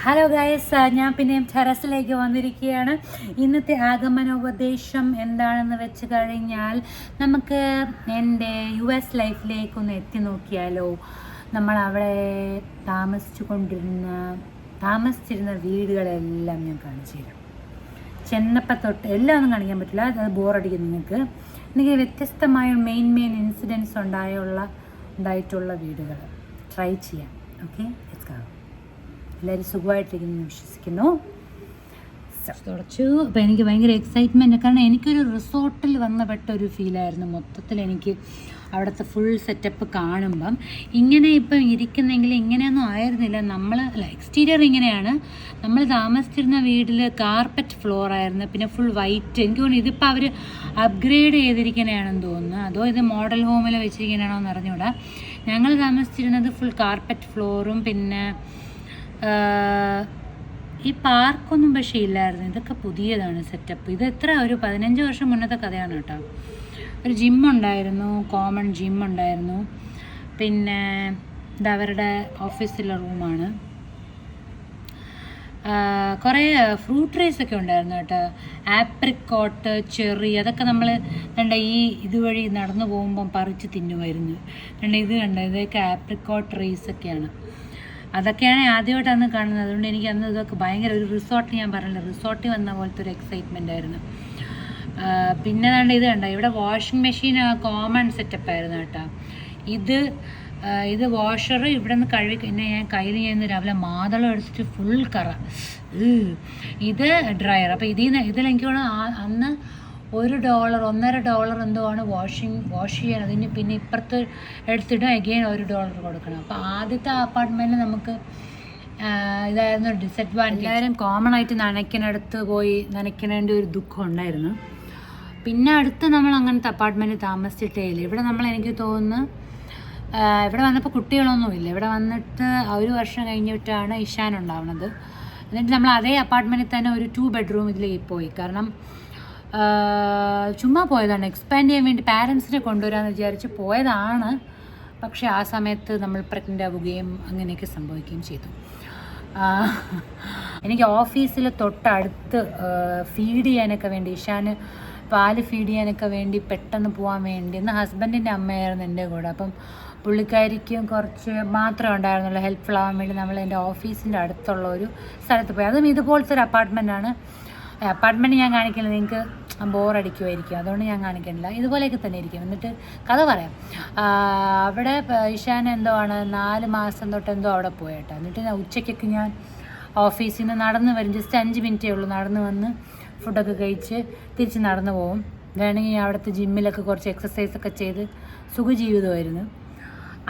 Hello guys, ഞാൻ പിന്നെയും ടെറസിലേക്ക് വന്നിരിക്കുകയാണ്. ഇന്നത്തെ ആഗമനോപദേശം എന്താണെന്ന് വെച്ച് കഴിഞ്ഞാൽ നമുക്ക് എൻ്റെ US ലൈഫിലേക്കൊന്ന് എത്തി നോക്കിയാലോ. നമ്മൾ അവിടെ താമസിച്ചിരുന്ന വീടുകളെല്ലാം ഞാൻ കാണിച്ചു തരാം. ചെന്നപ്പം തൊട്ട് എല്ലാം ഒന്നും കാണിക്കാൻ പറ്റില്ല, അത് ബോറടിക്കും നിങ്ങൾക്ക്. എനിക്ക് വ്യത്യസ്തമായ മെയിൻ ഇൻസിഡൻസ് ഉണ്ടായിട്ടുള്ള വീടുകൾ ട്രൈ ചെയ്യാം. Okay, let's go. എല്ലാവരും സുഖമായിട്ടിരിക്കുന്നു വിശ്വസിക്കുന്നു. തുടച്ചു. അപ്പോൾ എനിക്ക് ഭയങ്കര എക്സൈറ്റ്മെൻറ്റ്, കാരണം എനിക്കൊരു റിസോർട്ടിൽ വന്നപ്പെട്ട ഒരു ഫീലായിരുന്നു മൊത്തത്തിൽ. എനിക്ക് അവിടുത്തെ ഫുൾ സെറ്റപ്പ് കാണുമ്പം ഇങ്ങനെ ഇപ്പം ഇരിക്കുന്നെങ്കിൽ ഇങ്ങനെയൊന്നും ആയിരുന്നില്ല. എക്സ്റ്റീരിയർ ഇങ്ങനെയാണ്. നമ്മൾ താമസിച്ചിരുന്ന വീട്ടിൽ കാർപ്പറ്റ് ഫ്ലോർ ആയിരുന്നു, പിന്നെ ഫുൾ വൈറ്റ്. എനിക്ക് തോന്നുന്നു ഇതിപ്പോൾ അവർ അപ്ഗ്രേഡ് ചെയ്തിരിക്കണയാണെന്ന് തോന്നുന്നു, അതോ ഇത് മോഡൽ ഹോമിൽ വെച്ചിരിക്കണയാണോ എന്ന് അറിഞ്ഞുകൂടാ. ഞങ്ങൾ താമസിച്ചിരുന്നത് ഫുൾ കാർപ്പറ്റ് ഫ്ലോറും പിന്നെ ഈ പാർക്കൊന്നും പക്ഷേ ഇല്ലായിരുന്നു. ഇതൊക്കെ പുതിയതാണ് സെറ്റപ്പ്. ഇത് ഒരു 15 വർഷം മുന്നത്തെ കഥയാണ് കേട്ടോ. ഒരു ജിമ്മുണ്ടായിരുന്നു, കോമൺ ജിമ്മുണ്ടായിരുന്നു. പിന്നെ ഇത് അവരുടെ ഓഫീസിലെ റൂമാണ്. കുറേ ഫ്രൂട്ട് ട്രീസ് ഒക്കെ ഉണ്ടായിരുന്നു കേട്ടോ. ആപ്രിക്കോട്ട്, ചെറി, അതൊക്കെ നമ്മൾ ഇതുവഴി നടന്നു പോകുമ്പം പറിച്ച് തിന്നുമായിരുന്നു. ഇത് ഇതൊക്കെ ആപ്രിക്കോട്ട് ട്രീസൊക്കെയാണ്. അതൊക്കെയാണ് ആദ്യമായിട്ടാണ് കാണുന്നത്. അതുകൊണ്ട് എനിക്ക് അന്ന് ഇതൊക്കെ ഭയങ്കര ഒരു റിസോർട്ട്, ഞാൻ പറഞ്ഞില്ല, റിസോർട്ടിൽ വന്ന പോലത്തെ ഒരു എക്സൈറ്റ്മെൻ്റ് ആയിരുന്നു. പിന്നെ ഇത് കണ്ടോ, ഇവിടെ വാഷിംഗ് മെഷീൻ കോമൺ സെറ്റപ്പായിരുന്നു കേട്ടോ. ഇത് വാഷർ ഇവിടെ നിന്ന് കഴുകി പിന്നെ കയ്യിൽ രാവിലെ മാതളം എടുത്തിട്ട് ഫുൾ കറ. ഇത് ഡ്രയർ. അപ്പോൾ ഇതിലെനിക്ക് അന്ന് $1, $1.5 എന്തോ ആണ് വാഷ് ചെയ്യാൻ. അതിന് പിന്നെ ഇപ്പുറത്ത് എടുത്തിട്ട് അഗെയിൻ $1 കൊടുക്കണം. അപ്പോൾ ആദ്യത്തെ അപ്പാർട്ട്മെൻറ്റിൽ നമുക്ക് ഇതായിരുന്നു ഡിസഡ്വാൻറ്റേജ്. എല്ലാവരും കോമൺ ആയിട്ട് നനയ്ക്കേണ്ട ഒരു ദുഃഖം ഉണ്ടായിരുന്നു. പിന്നെ അടുത്ത് നമ്മൾ അങ്ങനത്തെ അപ്പാർട്ട്മെൻറ്റ് താമസിച്ചിട്ടേ ഇല്ല. ഇവിടെ എനിക്ക് തോന്നുന്നു ഇവിടെ വന്നപ്പോൾ കുട്ടികളൊന്നുമില്ല. ഇവിടെ വന്നിട്ട് 1 വർഷം കഴിഞ്ഞിട്ടാണ് ഇഷാൻ ഉണ്ടാവുന്നത്. എന്നിട്ട് നമ്മൾ അതേ അപ്പാർട്ട്മെൻറ്റിൽ തന്നെ ഒരു 2 bedroom ഇതിലേക്ക് പോയി. കാരണം ചുമ്മാ പോയതാണ്, എക്സ്പാൻഡ് ചെയ്യാൻ വേണ്ടി പാരൻസിനെ കൊണ്ടുവരാമെന്ന് വിചാരിച്ച് പോയതാണ്. പക്ഷേ ആ സമയത്ത് നമ്മൾ പ്രഗ്നൻ്റ് ആവുകയും അങ്ങനെയൊക്കെ സംഭവിക്കുകയും ചെയ്തു. എനിക്ക് ഓഫീസിൽ തൊട്ടടുത്ത് ഫീഡ് ചെയ്യാനൊക്കെ വേണ്ടി, ഇഷാന് പാല് ഫീഡ് ചെയ്യാനൊക്കെ വേണ്ടി പെട്ടെന്ന് പോകാൻ വേണ്ടി ഇന്ന് ഹസ്ബൻഡിൻ്റെ അമ്മയായിരുന്നു എൻ്റെ കൂടെ. അപ്പം പുള്ളിക്കാരിക്കും കുറച്ച് മാത്രമേ ഉണ്ടായിരുന്നുള്ളൂ ഹെൽപ്ഫുൾ ആവാൻ വേണ്ടി നമ്മൾ എൻ്റെ ഓഫീസിൻ്റെ അടുത്തുള്ള ഒരു സ്ഥലത്ത് പോയി. അതും ഇതുപോലത്തെ ഒരു അപ്പാർട്ട്മെൻറ്റാണ്. അപ്പാർട്ട്മെൻറ്റ് ഞാൻ കാണിക്കില്ല, നിങ്ങൾക്ക് ബോറടിക്കുമായിരിക്കും, അതുകൊണ്ട് ഞാൻ കാണിക്കുന്നില്ല. ഇതുപോലെയൊക്കെ തന്നെ ഇരിക്കും. എന്നിട്ട് കഥ പറയാം. അവിടെ ഇഷാൻ 4 മാസം തൊട്ട് അവിടെ പോയേട്ടോ. എന്നിട്ട് ഉച്ചയ്ക്കൊക്കെ ഞാൻ ഓഫീസിൽ നിന്ന് നടന്ന് വരും. ജസ്റ്റ് 5 മിനിറ്റേ ഉള്ളൂ. നടന്ന് വന്ന് ഫുഡൊക്കെ കഴിച്ച് തിരിച്ച് നടന്നു പോകും. വേണമെങ്കിൽ അവിടുത്തെ ജിമ്മിലൊക്കെ കുറച്ച് എക്സസൈസൊക്കെ ചെയ്ത് സുഖജീവിതമായിരുന്നു.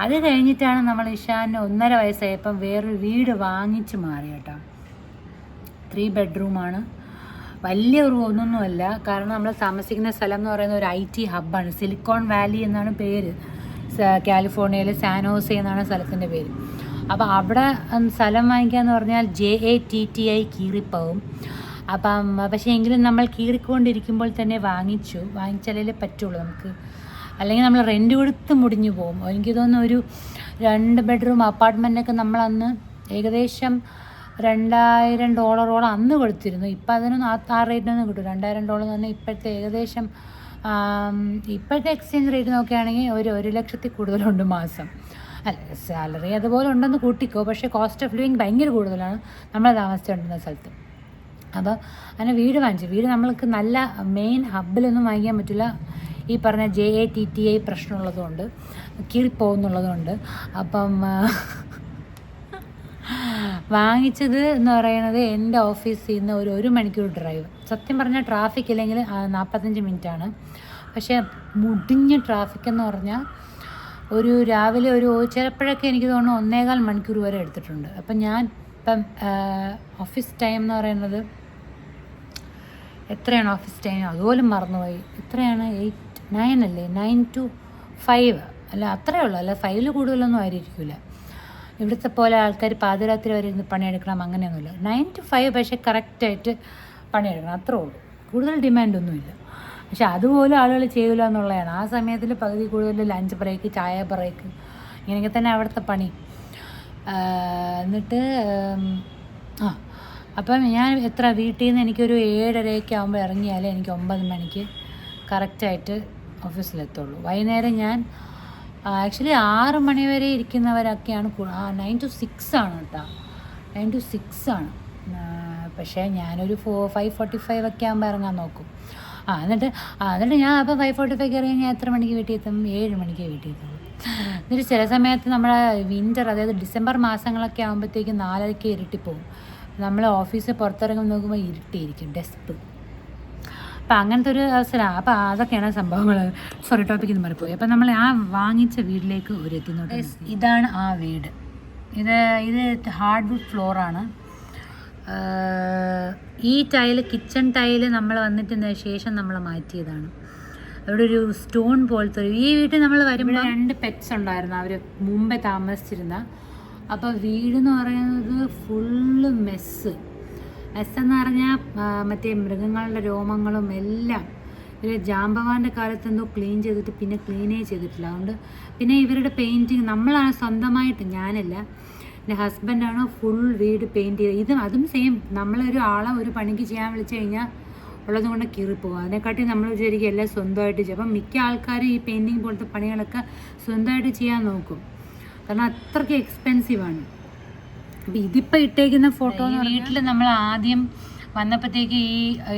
അത് കഴിഞ്ഞിട്ടാണ് നമ്മൾ ഇഷാന് 1.5 വയസ്സായപ്പം വേറൊരു വീട് വാങ്ങിച്ച് മാറി കേട്ടോ. 3 bedroom ആണ്. വലിയ ഒന്നുമല്ല, കാരണം നമ്മൾ താമസിക്കുന്ന സ്ഥലം എന്ന് പറയുന്ന ഒരു IT ഹബ്ബാണ്. സിലിക്കോൺ വാലി എന്നാണ് പേര്. കാലിഫോർണിയയിൽ സാനോസെ എന്നാണ് സ്ഥലത്തിൻ്റെ പേര്. അപ്പോൾ അവിടെ സ്ഥലം വാങ്ങിക്കാന്ന് പറഞ്ഞാൽ JATTI കീറിപ്പോവും. പക്ഷേ എങ്കിലും നമ്മൾ കീറിക്കൊണ്ടിരിക്കുമ്പോൾ തന്നെ വാങ്ങിച്ചാലേ പറ്റുള്ളൂ നമുക്ക്. അല്ലെങ്കിൽ നമ്മൾ റെൻറ്റ് കൊടുത്ത് മുടിഞ്ഞു പോകും. എനിക്ക് തോന്നുന്നു ഒരു 2 bedroom അപ്പാർട്ട്മെൻറ്റൊക്കെ നമ്മളന്ന് ഏകദേശം $2,000 അന്ന് കൊടുത്തിരുന്നു. ഇപ്പം അതിനൊന്നും ആ റേറ്റിനൊന്നും കിട്ടും. $2,000 എന്ന് പറഞ്ഞാൽ ഇപ്പോഴത്തെ ഏകദേശം ഇപ്പോഴത്തെ എക്സ്ചേഞ്ച് റേറ്റ് നോക്കുകയാണെങ്കിൽ ഒരു 1 ലക്ഷത്തിൽ കൂടുതലുണ്ട് മാസം. അല്ല, സാലറി അതുപോലെ ഉണ്ടെന്ന് കൂട്ടിക്കോ, പക്ഷേ കോസ്റ്റ് ഓഫ് ലിവിങ് ഭയങ്കര കൂടുതലാണ് നമ്മൾ താമസിച്ചുകൊണ്ടിരുന്ന സ്ഥലത്ത്. അപ്പോൾ അങ്ങനെ വീട് വാങ്ങിച്ചു. വീട് നമ്മൾക്ക് നല്ല മെയിൻ ഹബ്ബിലൊന്നും വാങ്ങിക്കാൻ പറ്റില്ല. ഈ പറഞ്ഞ JATTI പ്രശ്നമുള്ളതുകൊണ്ട്, കീറിപ്പോകുന്നുള്ളതുകൊണ്ട്. അപ്പം വാങ്ങിച്ചത് എന്ന് പറയുന്നത് എൻ്റെ ഓഫീസിൽ നിന്ന് ഒരു 1 മണിക്കൂർ ഡ്രൈവ്. സത്യം പറഞ്ഞാൽ ട്രാഫിക് ഇല്ലെങ്കിൽ 45 മിനിറ്റാണ്. പക്ഷേ മുടിഞ്ഞ ട്രാഫിക് എന്ന് പറഞ്ഞാൽ രാവിലെ ചിലപ്പോഴൊക്കെ എനിക്ക് തോന്നുന്നു 1.25 മണിക്കൂർ വരെ എടുത്തിട്ടുണ്ട്. അപ്പം ഞാൻ ഓഫീസ് ടൈം എന്ന് പറയുന്നത് എത്രയാണ് ഓഫീസ് ടൈം അതുപോലും മറന്നുപോയി. എത്രയാണ് 9 അല്ലേ, 9 to 5 അല്ല, അത്രയേ ഉള്ളൂ. അല്ല 5 കൂടുതലൊന്നും ആയിരിക്കില്ല. ഇവിടുത്തെ പോലെ ആൾക്കാർ പാതിരാത്രി വരെ ഇരുന്ന് പണിയെടുക്കണം അങ്ങനെയൊന്നുമില്ല. 9 to 5 പക്ഷേ കറക്റ്റായിട്ട് പണിയെടുക്കണം, അത്രേ ഉള്ളൂ. കൂടുതൽ ഡിമാൻഡൊന്നുമില്ല. പക്ഷെ അതുപോലും ആളുകൾ ചെയ്യില്ല എന്നുള്ളതാണ്. ആ സമയത്തിൽ പകുതി കൂടുതൽ ലഞ്ച് ബ്രേക്ക്, ചായ ബ്രേക്ക്, ഇങ്ങനെയൊക്കെ തന്നെ അവിടുത്തെ പണി. എന്നിട്ട് ആ അപ്പം ഞാൻ എത്ര വീട്ടിൽ നിന്ന് എനിക്കൊരു 7:30 ആകുമ്പോൾ ഇറങ്ങിയാലേ എനിക്ക് 9 മണിക്ക് കറക്റ്റായിട്ട് ഓഫീസിലെത്തുള്ളൂ. വൈകുന്നേരം ഞാൻ ആക്ച്വലി 6 മണി വരെ ഇരിക്കുന്നവരൊക്കെയാണ് 9 to 6 ആണ് കേട്ടോ, 9 to 6 ആണ്. പക്ഷേ ഞാനൊരു 5:45 ഒക്കെ ആകുമ്പോൾ ഇറങ്ങാൻ നോക്കും. എന്നിട്ട് ഞാൻ അപ്പോൾ 5:45 ഇറങ്ങി ഞാൻ എത്ര മണിക്ക് വീട്ടിൽ എത്തും? 7 മണിക്ക് വീട്ടിൽ എത്തും. എന്നിട്ട് ചില സമയത്ത് നമ്മുടെ വിൻ്റർ, അതായത് ഡിസംബർ മാസങ്ങളൊക്കെ ആകുമ്പോഴത്തേക്കും 4:30 ഇരുട്ടിപ്പോവും. നമ്മൾ ഓഫീസിൽ പുറത്തിറങ്ങുമ്പോൾ നോക്കുമ്പോൾ ഇരുട്ടിയിരിക്കും, ഡെസ്ക്. അപ്പം അങ്ങനത്തെ ഒരു അവസരമാണ്. അപ്പോൾ അതൊക്കെയാണ് സംഭവങ്ങൾ. സോറി, ടോപ്പിക്കിൽ നിന്ന് മാറിപ്പോയി. അപ്പം നമ്മൾ ആ വാങ്ങിച്ച വീട്ടിലേക്ക് ഒരു എത്തുന്നുണ്ട്. ഇതാണ് ആ വീട്. ഇത് ഹാർഡ്വുഡ് ഫ്ലോറാണ്. ഈ ടൈല്, കിച്ചൺ ടൈല് നമ്മൾ വന്നിട്ടതിന് ശേഷം നമ്മൾ മാറ്റിയതാണ്. അവിടെ ഒരു സ്റ്റോൺ പോലത്തെ ഈ വീട്ടിൽ നമ്മൾ വരുമ്പോൾ 2 പെറ്റ്സ് ഉണ്ടായിരുന്നു, അവർ മുമ്പേ താമസിച്ചിരുന്ന. അപ്പോൾ വീടെന്ന് പറയുന്നത് ഫുള്ള് മെസ്സെന്ന് പറഞ്ഞാൽ മറ്റേ മൃഗങ്ങളുടെ രോമങ്ങളും എല്ലാം. ഇവർ ജാമ്പവാൻ്റെ കാലത്ത് എന്തോ ക്ലീൻ ചെയ്തിട്ട് പിന്നെ ക്ലീനേ ചെയ്തിട്ടില്ല. അതുകൊണ്ട് പിന്നെ ഇവരുടെ പെയിൻറ്റിങ് നമ്മളാണ് സ്വന്തമായിട്ട്, ഞാനല്ല, എൻ്റെ ഹസ്ബൻഡാണ് ഫുൾ വീട് പെയിൻറ്റ് ചെയ്ത്. അതും സെയിം, നമ്മളൊരു ആളെ ഒരു പണിക്ക് ചെയ്യാൻ വിളിച്ചു കഴിഞ്ഞാൽ ഉള്ളതും കൊണ്ട് കീറിപ്പോകും. അതിനെക്കാട്ടി നമ്മൾ വിചാരിക്കും എല്ലാം സ്വന്തമായിട്ട് ചെയ്യും. അപ്പം മിക്ക ആൾക്കാരും ഈ പെയിൻറ്റിങ് പോലത്തെ പണികളൊക്കെ സ്വന്തമായിട്ട് ചെയ്യാൻ നോക്കും, കാരണം അത്രയ്ക്ക് എക്സ്പെൻസീവാണ്. അപ്പം ഇതിപ്പോൾ ഇട്ടേക്കുന്ന ഫോട്ടോ വീട്ടിൽ നമ്മൾ ആദ്യം വന്നപ്പോഴത്തേക്ക്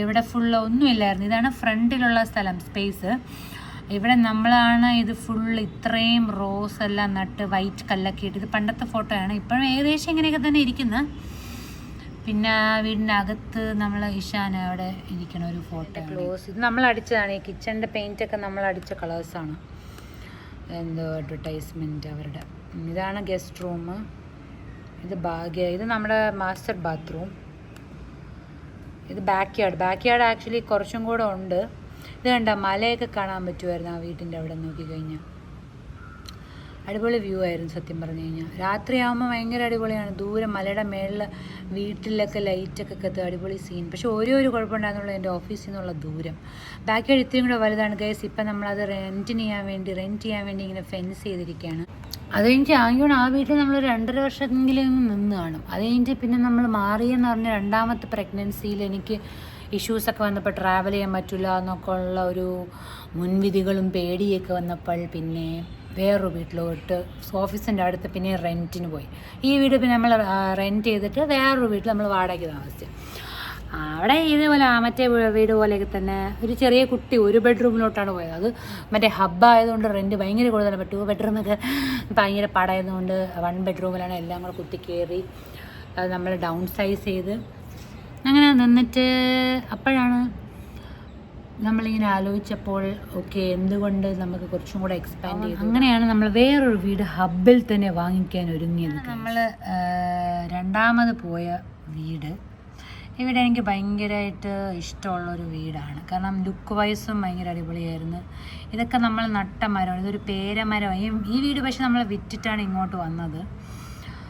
ഇവിടെ ഫുള്ള് ഒന്നുമില്ലായിരുന്നു. ഇതാണ് ഫ്രണ്ടിലുള്ള സ്ഥലം, സ്പേസ്. ഇവിടെ നമ്മളാണ് ഇത് ഫുൾ ഇത്രയും റോസ് എല്ലാം നട്ട് വൈറ്റ് കല്ലൊക്കെ ഇട്ട്, ഇത് പണ്ടത്തെ ഫോട്ടോയാണ്. ഇപ്പോഴും ഏകദേശം ഇങ്ങനെയൊക്കെ തന്നെ ഇരിക്കുന്നത്. പിന്നെ വീടിൻ്റെ അകത്ത് നമ്മൾ ഇഷാൻ അവിടെ ഇരിക്കണ ഒരു ഫോട്ടോ ക്ലോസ്. ഇത് നമ്മൾ അടിച്ചതാണ്, ഈ കിച്ചണിൻ്റെ പെയിൻറ്റൊക്കെ നമ്മൾ അടിച്ച കളേഴ്സാണ്. എന്തോ അഡ്വർടൈസ്മെൻറ്റ് അവരുടെ. ഇതാണ് ഗസ്റ്റ് റൂം. ഇത് ഇത് നമ്മുടെ മാസ്റ്റർ ബാത്റൂം. ഇത് ബാക്ക് യാർഡ് ആക്ച്വലി കുറച്ചും കൂടെ ഉണ്ട്. ഇത് കണ്ട മലയൊക്കെ കാണാൻ പറ്റുമായിരുന്നു ആ വീട്ടിൻ്റെ അവിടെ നോക്കിക്കഴിഞ്ഞാൽ. അടിപൊളി വ്യൂ ആയിരുന്നു സത്യം പറഞ്ഞു കഴിഞ്ഞാൽ. രാത്രിയാകുമ്പോൾ ഭയങ്കര അടിപൊളിയാണ്. ദൂരെ മലയുടെ മേളിൽ വീട്ടിലൊക്കെ ലൈറ്റൊക്കെ കത്ത് അടിപൊളി സീൻ. പക്ഷേ ഒരു കുഴപ്പമുണ്ടായിരുന്നുള്ളൂ, എൻ്റെ ഓഫീസിൽ നിന്നുള്ള ദൂരം. ബാക്ക് യാർഡ് ഇത്രയും കൂടെ വലുതാണ് ഗൈസ്. ഇപ്പം നമ്മളത് റെൻറ്റ് ചെയ്യാൻ വേണ്ടി ഇങ്ങനെ ഫെൻസ് ചെയ്തിരിക്കുകയാണ്. അത് കഴിഞ്ഞിട്ട് ആ വീട്ടിൽ നമ്മൾ 2.5 വർഷമെങ്കിലും നിന്ന് കാണും. അത് കഴിഞ്ഞിട്ട് പിന്നെ നമ്മൾ മാറിയെന്ന് പറഞ്ഞ 2ാമത്തെ പ്രഗ്നൻസിയിൽ എനിക്ക് ഇഷ്യൂസൊക്കെ വന്നപ്പോൾ ട്രാവൽ ചെയ്യാൻ പറ്റില്ല എന്നൊക്കെ ഉള്ള ഒരു മുൻവിധികളും പേടിയൊക്കെ വന്നപ്പോൾ പിന്നെ വേറൊരു വീട്ടിലോട്ട് ഓഫീസിൻ്റെ അടുത്ത് പിന്നെ റെൻറ്റിന് പോയി. ഈ വീട് പിന്നെ നമ്മൾ റെൻറ്റ് ചെയ്തിട്ട് വേറൊരു വീട്ടിൽ നമ്മൾ വാടകയ്ക്ക് താമസിച്ചു. അവിടെ ഇതുപോലെ മറ്റേ വീട് പോലെയൊക്കെ തന്നെ ഒരു ചെറിയ കുട്ടി 1 ബെഡ്റൂമിലോട്ടാണ് പോയത്. അത് മറ്റേ ഹബ്ബായതുകൊണ്ട് റെൻറ്റ് ഭയങ്കര കൂടുതലാണ്. 2 ബെഡ്റൂമൊക്കെ ഭയങ്കര പാടായതുകൊണ്ട് 1 ബെഡ്റൂമിലാണ് എല്ലാം കൂടെ കുത്തി കയറി അത് നമ്മൾ ഡൗൺ സൈസ് ചെയ്ത് അങ്ങനെ നിന്നിട്ട് അപ്പോഴാണ് നമ്മളിങ്ങനെ ആലോചിച്ചപ്പോൾ ഓക്കെ എന്തുകൊണ്ട് നമുക്ക് കുറച്ചും കൂടെ എക്സ്പാൻഡ് ചെയ്തു. അങ്ങനെയാണ് നമ്മൾ വേറൊരു വീട് ഹബ്ബിൽ തന്നെ വാങ്ങിക്കാൻ ഒരുങ്ങിയത്. നമ്മൾ 2ാമത് പോയ വീട് ഇവിടെ എനിക്ക് ഭയങ്കരമായിട്ട് ഇഷ്ടമുള്ളൊരു വീടാണ്. കാരണം ലുക്ക് വൈസും ഭയങ്കര അടിപൊളിയായിരുന്നു. ഇതൊക്കെ നമ്മൾ നട്ട മരമാണ്, ഇതൊരു പേരമരമാണ്. ഈ വീട് പക്ഷെ നമ്മൾ വിറ്റിട്ടാണ് ഇങ്ങോട്ട് വന്നത്.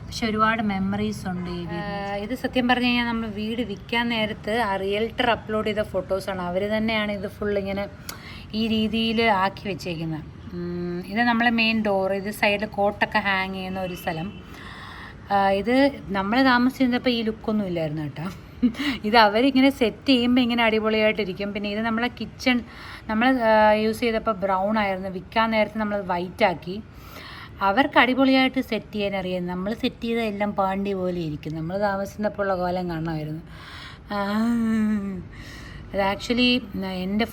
പക്ഷെ ഒരുപാട് മെമ്മറീസ് ഉണ്ട് ഈ വീട്. ഇത് സത്യം പറഞ്ഞു കഴിഞ്ഞാൽ നമ്മൾ വീട് വിൽക്കാൻ നേരത്ത് ആ റിയൽട്ടർ അപ്ലോഡ് ചെയ്ത ഫോട്ടോസാണ്. അവർ തന്നെയാണ് ഇത് ഫുൾ ഇങ്ങനെ ഈ രീതിയിൽ ആക്കി വെച്ചേക്കുന്നത്. ഇത് നമ്മളെ മെയിൻ ഡോർ, ഇത് സൈഡിൽ കോട്ടൊക്കെ ഹാങ് ചെയ്യുന്ന ഒരു സ്ഥലം. ഇത് നമ്മൾ താമസിച്ചപ്പോൾ ഈ ലുക്കൊന്നും ഇല്ലായിരുന്നു കേട്ടോ. ഇത് അവരിങ്ങനെ സെറ്റ് ചെയ്യുമ്പോൾ ഇങ്ങനെ അടിപൊളിയായിട്ടിരിക്കും. പിന്നെ ഇത് നമ്മളെ കിച്ചൺ നമ്മൾ യൂസ് ചെയ്തപ്പോൾ ബ്രൗൺ ആയിരുന്നു, വിൽക്കാൻ നേരത്തെ നമ്മൾ വൈറ്റ് ആക്കി. അവർക്ക് അടിപൊളിയായിട്ട് സെറ്റ് ചെയ്യാൻ അറിയാം. നമ്മൾ സെറ്റ് ചെയ്ത എല്ലാം പാണ്ടി പോലെ ഇരിക്കും. നമ്മൾ താമസിച്ചപ്പോൾ ഉള്ള കോലം കാണാമായിരുന്നു. അത് ആക്ച്വലി എൻ്റെ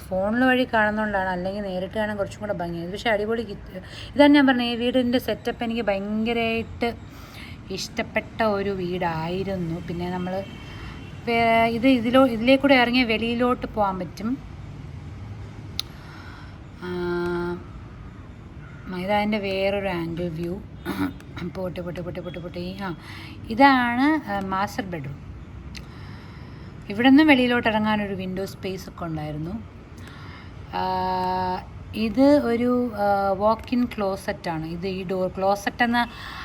ഫോണിൽ വഴി കാണുന്നതുകൊണ്ടാണ്, അല്ലെങ്കിൽ നേരിട്ട് കാണാൻ കുറച്ചും കൂടെ ഭംഗിയായത്. പക്ഷേ അടിപൊളി ഇതാണ് ഞാൻ പറഞ്ഞത്. ഈ വീടിൻ്റെ സെറ്റപ്പ് എനിക്ക് ഭയങ്കരമായിട്ട് ഇഷ്ടപ്പെട്ട ഒരു വീടായിരുന്നു. പിന്നെ നമ്മൾ ഇതിലേക്കൂടെ ഇറങ്ങിയ വെളിയിലോട്ട് പോകാൻ പറ്റും. ഇതതിൻ്റെ വേറൊരു ആംഗിൾ വ്യൂ. പൊട്ടി ഇതാണ് മാസ്റ്റർ ബെഡ്റൂം. ഇവിടെ നിന്ന് വെളിയിലോട്ട് ഇറങ്ങാനൊരു വിൻഡോ സ്പേസ് ഒക്കെ ഉണ്ടായിരുന്നു. ഇത് ഒരു വാക്ക് ഇൻ ക്ലോസറ്റാണ്. ഇത് ഈ ഡോർ ക്ലോസറ്റ് എന്ന്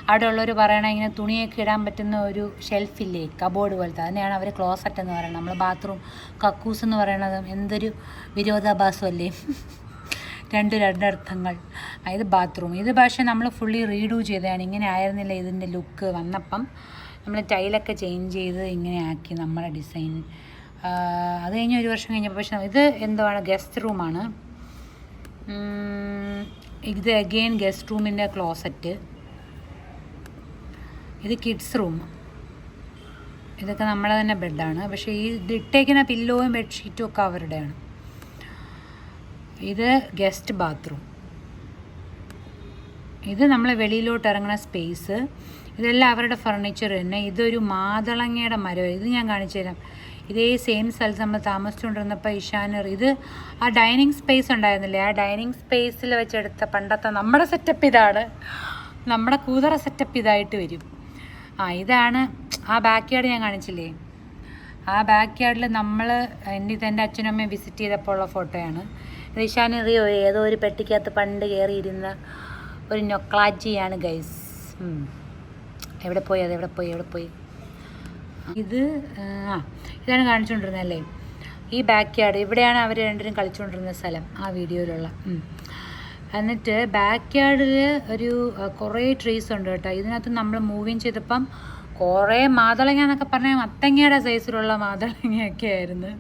അവിടെ ഉള്ളവർ പറയണത് ഇങ്ങനെ തുണിയൊക്കെ ഇടാൻ പറ്റുന്ന ഒരു ഷെൽഫില്ലേ, കബോർഡ് പോലത്തെ, അതിനെയാണ് അവർ ക്ലോസറ്റ് എന്ന് പറയുന്നത്. നമ്മൾ ബാത്റൂം കക്കൂസ് എന്ന് പറയണത് എന്തൊരു വിരോധാഭാസമല്ലേ, രണ്ടർത്ഥങ്ങൾ. ഇത് ബാത്റൂം. ഇത് പക്ഷേ നമ്മൾ ഫുള്ളി റീഡൂ ചെയ്തതാണ്. ഇങ്ങനെ ആയിരുന്നില്ല ഇതിൻ്റെ ലുക്ക് വന്നപ്പം. നമ്മൾ ടൈലൊക്കെ ചേഞ്ച് ചെയ്ത് ഇങ്ങനെ ആക്കി നമ്മളെ ഡിസൈൻ. അത് കഴിഞ്ഞ് 1 വർഷം കഴിഞ്ഞപ്പോൾ പക്ഷേ ഇത് എന്താണ് ഗസ്റ്റ് റൂമാണ്. ഇത് അഗെയിൻ ഗസ്റ്റ് റൂമിൻ്റെ ക്ലോസറ്റ്. ഇത് കിഡ്സ് റൂം. ഇതൊക്കെ നമ്മളെ തന്നെ ബെഡാണ്. പക്ഷേ ഈ ഇട്ടേക്കുന്ന പില്ലോയും ബെഡ്ഷീറ്റും ഒക്കെ അവരുടെയാണ്. ഇത് ഗസ്റ്റ് ബാത്റൂം. ഇത് നമ്മൾ വെളിയിലോട്ട് ഇറങ്ങുന്ന സ്പേസ്. ഇതെല്ലാം അവരുടെ ഫർണിച്ചർ തന്നെ. ഇതൊരു മാതളങ്ങയുടെ മരം. ഇത് ഞാൻ കാണിച്ചു തരാം. ഇതേ സെയിം സ്ഥലത്ത് നമ്മൾ താമസിച്ചുകൊണ്ടിരുന്നപ്പോൾ ഇഷാനർ ഇത് ആ ഡൈനിങ് സ്പേസ് ഉണ്ടായിരുന്നില്ലേ, ആ ഡൈനിങ് സ്പേസിൽ വെച്ചെടുത്ത പണ്ടത്തെ നമ്മുടെ സെറ്റപ്പ് ഇതാണ്. നമ്മുടെ കൂതറ സെറ്റപ്പ് ഇതായിട്ട് വരും. ഇതാണ് ആ ബാക്ക് യാർഡ് ഞാൻ കാണിച്ചില്ലേ. ആ ബാക്ക് യാർഡിൽ നമ്മൾ എൻ്റെ അച്ഛനും അമ്മയും വിസിറ്റ് ചെയ്തപ്പോൾ ഉള്ള ഫോട്ടോയാണ്. ഇഷാനറിയോ ഏതോ ഒരു പെട്ടിക്കകത്ത് പണ്ട് കയറിയിരുന്ന ഒരു നൊക്ലാജിയാണ് ഗൈസ്. എവിടെ പോയി ഇത് ഇതാണ് കാണിച്ചുകൊണ്ടിരുന്നത് അല്ലേ, ഈ ബാക്ക് യാർഡ്. ഇവിടെയാണ് അവർ രണ്ടുപേരും കളിച്ചുകൊണ്ടിരുന്ന സ്ഥലം ആ വീഡിയോയിലുള്ള. എന്നിട്ട് ബാക്ക് യാർഡിൽ ഒരു കുറേ ട്രീസ് ഉണ്ട് കേട്ടോ. ഇതിനകത്ത് നമ്മൾ മൂവിങ് ചെയ്തപ്പം കുറേ മാതളങ്ങ എന്നൊക്കെ പറഞ്ഞാൽ മത്തങ്ങയുടെ സൈസിലുള്ള മാതളങ്ങയൊക്കെ ആയിരുന്നു.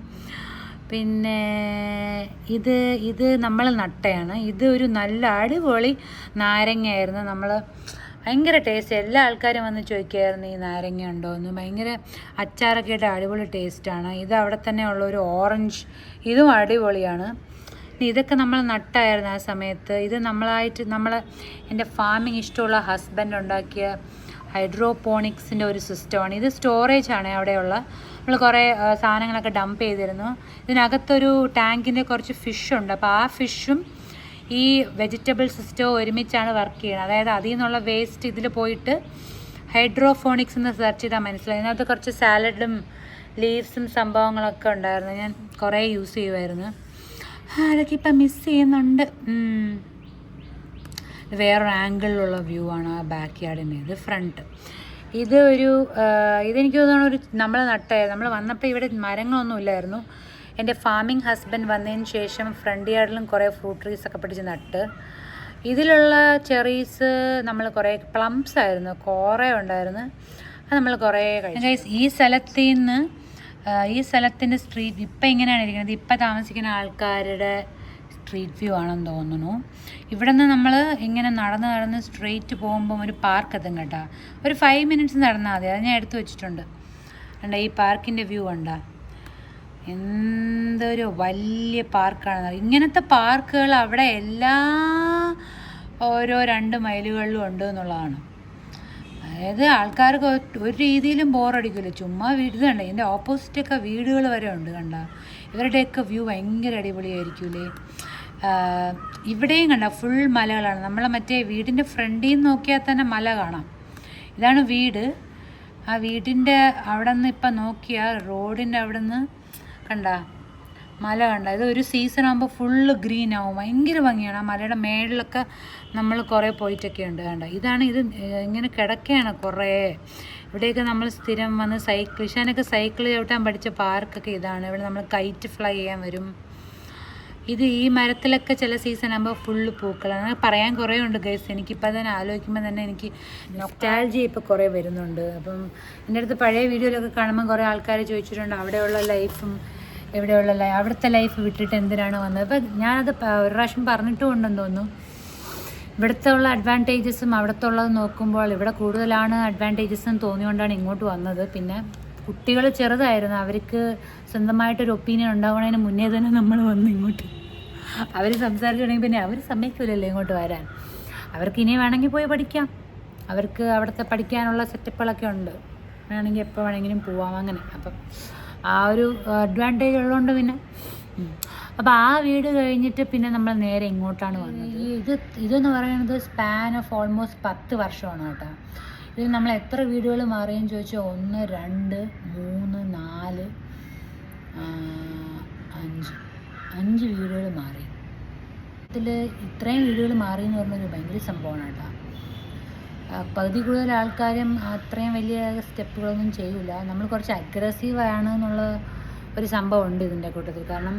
പിന്നെ ഇത് നമ്മൾ നട്ടയാണ്. ഇത് ഒരു നല്ല അടിപൊളി നാരങ്ങയായിരുന്നു. നമ്മൾ ഭയങ്കര ടേസ്റ്റ്. എല്ലാ ആൾക്കാരും വന്ന് ചോദിക്കുമായിരുന്നു ഈ നാരങ്ങ ഉണ്ടോ എന്ന്. ഭയങ്കര അച്ചാറൊക്കെ ആയിട്ട് അടിപൊളി ടേസ്റ്റാണ്. ഇത് അവിടെ തന്നെ ഉള്ള ഒരു ഓറഞ്ച്, ഇതും അടിപൊളിയാണ്. ഇതൊക്കെ നമ്മൾ നട്ടായിരുന്നു ആ സമയത്ത്. ഇത് എൻ്റെ ഫാമിങ് ഇഷ്ടമുള്ള ഹസ്ബൻഡ് ഉണ്ടാക്കിയ ഹൈഡ്രോപോണിക്സിൻ്റെ ഒരു സിസ്റ്റമാണ്. ഇത് സ്റ്റോറേജ് ആണ് അവിടെയുള്ള. നമ്മൾ കുറേ സാധനങ്ങളൊക്കെ ഡംപ് ചെയ്തിരുന്നു. ഇതിനകത്തൊരു ടാങ്കിൻ്റെ കുറച്ച് ഫിഷുണ്ട്. അപ്പോൾ ആ ഫിഷും ഈ വെജിറ്റബിൾ സിസ്റ്റവും ഒരുമിച്ചാണ് വർക്ക് ചെയ്യുന്നത്. അതായത് അതിൽ നിന്നുള്ള വേസ്റ്റ് ഇതിൽ പോയിട്ട് ഹൈഡ്രോഫോണിക്സ് എന്ന് സെർച്ച് ചെയ്താൽ മനസ്സിലായി. ഇതിനകത്ത് കുറച്ച് സാലഡും ലീവ്സും സംഭവങ്ങളൊക്കെ ഉണ്ടായിരുന്നു. ഞാൻ കുറേ യൂസ് ചെയ്യുമായിരുന്നു. അതൊക്കെ ഇപ്പം മിസ് ചെയ്യുന്നുണ്ട്. വേറൊരു ആംഗിളിലുള്ള വ്യൂ ആണ് ആ ബാക്ക് യാർഡിൻ്റെ. ഇത് ഫ്രണ്ട്. ഇതെനിക്ക് തോന്നുന്നു നമ്മൾ വന്നപ്പോൾ ഇവിടെ മരങ്ങളൊന്നും ഇല്ലായിരുന്നു. എൻ്റെ ഫാമിംഗ് ഹസ്ബൻഡ് വന്നതിന് ശേഷം ഫ്രണ്ട് യാർഡിലും കുറേ ഫ്രൂട്ട് ട്രീസൊക്കെ പിടിച്ച് നട്ട്. ഇതിലുള്ള ചെറീസ് നമ്മൾ കുറേ പ്ലംസ് ആയിരുന്നു, കുറേ ഉണ്ടായിരുന്നു. അത് നമ്മൾ കുറേ കഴിച്ചു. ഈ സ്ഥലത്തിൻ്റെ സ്ട്രീറ്റ് ഇപ്പം ഇങ്ങനെയാണ് ഇരിക്കുന്നത്. ഇപ്പം താമസിക്കുന്ന ആൾക്കാരുടെ സ്ട്രീറ്റ് വ്യൂ ആണെന്ന് തോന്നുന്നു. ഇവിടെ നിന്ന് നമ്മൾ ഇങ്ങനെ നടന്ന് സ്ട്രെയിറ്റ് പോകുമ്പം ഒരു പാർക്ക് എത്തും കേട്ടോ. ഒരു 5 മിനിറ്റ്സ് നടന്നാൽ മതി. അത് ഞാൻ എടുത്തു വെച്ചിട്ടുണ്ട്. കണ്ടോ ഈ പാർക്കിൻ്റെ വ്യൂ കണ്ടോ, എന്തൊരു വലിയ പാർക്കാണ്. ഇങ്ങനത്തെ പാർക്കുകൾ അവിടെ ഓരോ 2 മൈലുകളിലും ഉണ്ട് എന്നുള്ളതാണ്. അതായത് ആൾക്കാർക്ക് ഒരു രീതിയിലും ബോറടിക്കില്ല. ചുമ്മാ വീട് കണ്ട ഇതിൻ്റെ ഓപ്പോസിറ്റൊക്കെ വീടുകൾ വരെ ഉണ്ട് കണ്ട. ഇവരുടെയൊക്കെ വ്യൂ ഭയങ്കര അടിപൊളിയായിരിക്കൂലേ. ഇവിടെയും കണ്ട ഫുൾ മലകളാണ്. നമ്മളെ മറ്റേ വീടിൻ്റെ ഫ്രണ്ടിൽ നിന്ന് നോക്കിയാൽ തന്നെ മല കാണാം. ഇതാണ് വീട്. ആ വീടിൻ്റെ അവിടെ നിന്ന് ഇപ്പം നോക്കിയാൽ റോഡിൻ്റെ അവിടെ നിന്ന് കണ്ട മല കണ്ട. ഇത് ഒരു സീസൺ ആകുമ്പോൾ ഫുള്ള് ഗ്രീൻ ആവും, ഭയങ്കര ഭംഗിയാണ്. ആ മലയുടെ മേളിലൊക്കെ നമ്മൾ കുറേ പോയിട്ടൊക്കെ ഉണ്ട് കണ്ട. ഇത് ഇങ്ങനെ കിടക്കുകയാണ് കുറേ. ഇവിടെയൊക്കെ നമ്മൾ സ്ഥിരം വന്ന് ഇഷാനൊക്കെ സൈക്കിൾ ചവിട്ടാൻ പഠിച്ച പാർക്കൊക്കെ ഇതാണ്. ഇവിടെ നമ്മൾ കൈറ്റ് ഫ്ലൈ ചെയ്യാൻ വരും. ഈ മരത്തിലൊക്കെ ചില സീസൺ ആകുമ്പോൾ ഫുള്ള് പൂക്കളാണ്. പറയാൻ കുറേ ഉണ്ട് ഗൈസ്. എനിക്കിപ്പോൾ തന്നെ ആലോചിക്കുമ്പോൾ തന്നെ എനിക്ക് നൊസ്റ്റാൾജിയ ഇപ്പോൾ കുറേ വരുന്നുണ്ട്. അപ്പം എൻ്റെ അടുത്ത് പഴയ വീഡിയോയിലൊക്കെ കാണുമ്പോൾ കുറേ ആൾക്കാർ ചോദിച്ചിട്ടുണ്ട് അവിടെയുള്ള ലൈഫും അവിടുത്തെ ലൈഫ് വിട്ടിട്ട് എന്തിനാണ് വന്നത്. അപ്പോൾ ഞാനത് ഒരു പ്രാവശ്യം പറഞ്ഞിട്ടും ഉണ്ടെന്ന് തോന്നുന്നു. ഇവിടുത്തെ ഉള്ള അഡ്വാൻറ്റേജസും അവിടുത്തെ ഉള്ളത് നോക്കുമ്പോൾ ഇവിടെ കൂടുതലാണ് അഡ്വാൻറ്റേജസ് എന്ന് തോന്നിയുകൊണ്ടാണ് ഇങ്ങോട്ട് വന്നത്. പിന്നെ കുട്ടികൾ ചെറുതായിരുന്നു, അവർക്ക് സ്വന്തമായിട്ടൊരു ഒപ്പീനിയൻ ഉണ്ടാവണതിന് മുന്നേ തന്നെ നമ്മൾ വന്നു ഇങ്ങോട്ട്. അവർ സംസാരിച്ചിട്ടുണ്ടെങ്കിൽ പിന്നെ അവർ സമ്മതിക്കില്ലല്ലോ ഇങ്ങോട്ട് വരാൻ. അവർക്ക് ഇനി വേണമെങ്കിൽ പോയി പഠിക്കാം. അവർക്ക് അവിടുത്തെ പഠിക്കാനുള്ള സെറ്റപ്പുകളൊക്കെ ഉണ്ട്. വേണമെങ്കിൽ എപ്പോൾ വേണമെങ്കിലും പോവാം അങ്ങനെ. അപ്പം ആ ഒരു അഡ്വാൻറ്റേജ് ഉള്ളതുകൊണ്ട് പിന്നെ അപ്പോൾ ആ വീട് കഴിഞ്ഞിട്ട് പിന്നെ നമ്മൾ നേരെ ഇങ്ങോട്ടാണ് വന്നത്. ഇതെന്ന് പറയുന്നത് സ്പാൻ ഓഫ് ഓൾമോസ്റ്റ് 10 വർഷമാണ് കേട്ടോ. ഇതിൽ നമ്മൾ എത്ര വീടുകൾ മാറിയെന്ന് ചോദിച്ചാൽ 1 2 3 4 5 വീടുകൾ മാറി. ഇതിൽ ഇത്രയും വീടുകൾ മാറി എന്ന് പറഞ്ഞൊരു ഭയങ്കര സംഭവമാണ് കേട്ടോ. പകുതി കൂടുതൽ ആൾക്കാരും അത്രയും വലിയ സ്റ്റെപ്പുകളൊന്നും ചെയ്യില്ല. നമ്മൾ കുറച്ച് അഗ്രസീവാണ് എന്നുള്ള ഒരു സംഭവം ഉണ്ട് ഇതിൻ്റെ കൂട്ടത്തിൽ. കാരണം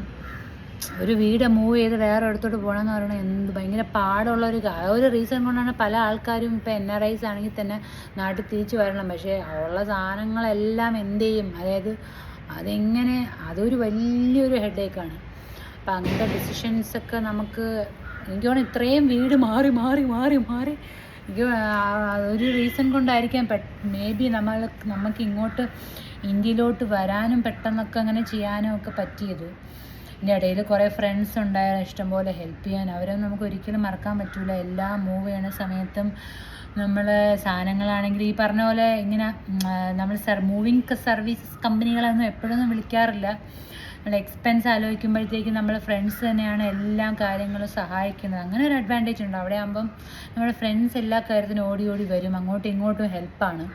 ഒരു വീട് മൂവ് ചെയ്ത് വേറെ ഇടത്തോട്ട് പോകണമെന്ന് പറയുന്നത് എന്ത് ഭയങ്കര പാടുള്ളൊരു ഒരു റീസൺ കൊണ്ടാണ് പല ആൾക്കാരും ഇപ്പോൾ NRIs ആണെങ്കിൽ തന്നെ നാട്ടിൽ തിരിച്ചു വരണം. പക്ഷേ ഉള്ള സാധനങ്ങളെല്ലാം എന്ത് ചെയ്യും, അതായത് അതെങ്ങനെ, അതൊരു വലിയൊരു ഹെഡേക്കാണ്. അപ്പം അങ്ങനത്തെ ഡിസിഷൻസൊക്കെ നമുക്ക് എനിക്ക് തോന്നുന്നു ഇത്രയും വീട് മാറി മാറി മാറി മാറി എനിക്ക് ഒരു റീസൺ കൊണ്ടായിരിക്കാം മേ ബി നമുക്ക് ഇങ്ങോട്ട് ഇന്ത്യയിലോട്ട് വരാനും പെട്ടെന്നൊക്കെ അങ്ങനെ ചെയ്യാനും ഒക്കെ പറ്റിയത്. ഇതിൻ്റെ ഇടയിൽ കുറേ ഫ്രണ്ട്സ് ഉണ്ടായാലും ഇഷ്ടംപോലെ ഹെൽപ്പ് ചെയ്യാൻ, അവരൊന്നും നമുക്ക് ഒരിക്കലും മറക്കാൻ പറ്റില്ല. എല്ലാം മൂവ് ചെയ്യണ സമയത്തും നമ്മൾ സാധനങ്ങളാണെങ്കിൽ ഈ പറഞ്ഞ പോലെ ഇങ്ങനെ നമ്മൾ മൂവിങ് സർവീസസ് കമ്പനികളൊന്നും എപ്പോഴൊന്നും വിളിക്കാറില്ല. നമ്മൾ എക്സ്പെൻസ് ആലോചിക്കുമ്പോഴത്തേക്കും നമ്മൾ ഫ്രണ്ട്സ് തന്നെയാണ് എല്ലാ കാര്യങ്ങളും സഹായിക്കുന്നത്. അങ്ങനെ ഒരു അഡ്വാൻറ്റേജ് ഉണ്ട്. അവിടെ ആകുമ്പം നമ്മുടെ ഫ്രണ്ട്സ് എല്ലാ കാര്യത്തിനും ഓടി ഓടി വരും, അങ്ങോട്ടും ഇങ്ങോട്ടും ഹെൽപ്പാണ്.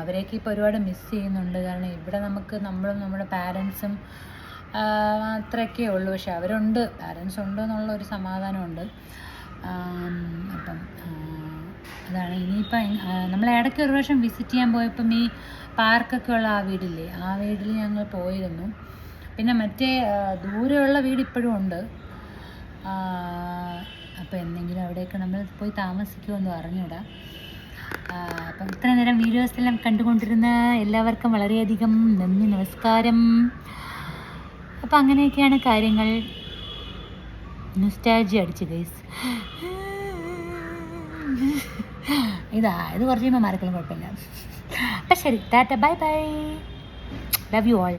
അവരെയൊക്കെ ഇപ്പോൾ ഒരുപാട് മിസ് ചെയ്യുന്നുണ്ട്. കാരണം ഇവിടെ നമുക്ക് നമ്മളും നമ്മുടെ പാരൻസും അത്രയൊക്കെ ഉള്ളൂ. പക്ഷെ അവരുണ്ട്, പാരൻസ് ഉണ്ട് എന്നുള്ള ഒരു സമാധാനമുണ്ട്. അപ്പം അതാണ്. ഇനിയിപ്പം നമ്മൾ ഇടയ്ക്ക് ഒരു പ്രാവശ്യം വിസിറ്റ് ചെയ്യാൻ പോയപ്പം ഈ പാർക്കൊക്കെ ഉള്ള ആ വീടില്ലേ, ആ വീട്ടിൽ ഞങ്ങൾ പോയിരുന്നു. പിന്നെ മറ്റേ ദൂരെയുള്ള വീട് ഇപ്പോഴും ഉണ്ട്. അപ്പോൾ എന്തെങ്കിലും അവിടെയൊക്കെ നമ്മൾ പോയി താമസിക്കുമെന്ന് അറിഞ്ഞൂടാ. അപ്പം ഇത്ര നേരം വീഡിയോസ് എല്ലാം കണ്ടുകൊണ്ടിരുന്ന എല്ലാവർക്കും വളരെയധികം നന്ദി, നമസ്കാരം. അപ്പം അങ്ങനെയൊക്കെയാണ് കാര്യങ്ങൾ. നൊസ്റ്റാൾജിയ അടിച്ച് ഗൈസ്. ഇത് കുറച്ച് കഴിയുമ്പോൾ മാറിക്കളും, കുഴപ്പമില്ല. അപ്പം ശരി, Tata, bye bye, love you all.